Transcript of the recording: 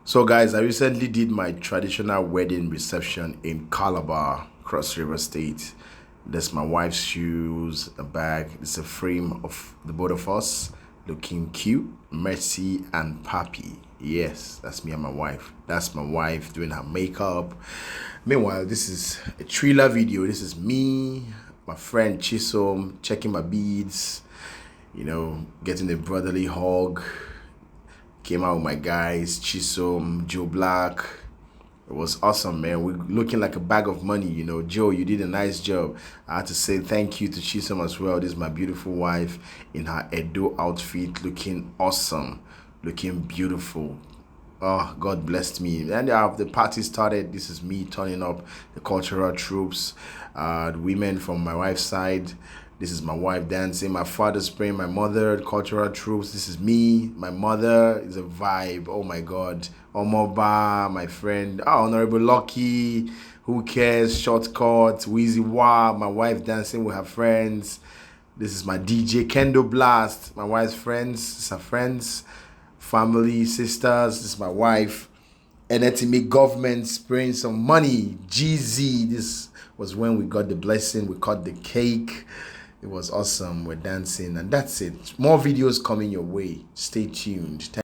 So guys, I recently did my traditional wedding reception in Calabar, Cross River State. That's my wife's shoes, a bag. It's a frame of the both of us looking cute, Mercy and Papi. Yes, that's me and my wife. That's my wife doing her makeup. Meanwhile, this is a thriller video. This is me, my friend Chisom, checking my beads, getting the brotherly hug. Came out with my guys, Chisom, Joe Black. It was awesome, man. We're looking like a bag of money, Joe, you did a nice job. I had to say thank you to Chisom as well. This is my beautiful wife in her Edo outfit, looking awesome, looking beautiful. Oh, God blessed me. And the party started. This is me turning up the cultural troops, the women from my wife's side. This is my wife dancing. My father's praying. My mother, cultural troops. This is me. My mother is a vibe. Oh my God. Omoba, my friend. Oh, Honorable Lucky. Who cares? Shortcut. Wheezy Wah. My wife dancing with her friends. This is my DJ Kendo Blast. My wife's friends. This is her friends. Family, sisters. This is my wife. NTM government spraying some money. GZ. This was when we got the blessing. We cut the cake. It was awesome. We're dancing, and that's it. More videos coming your way. Stay tuned.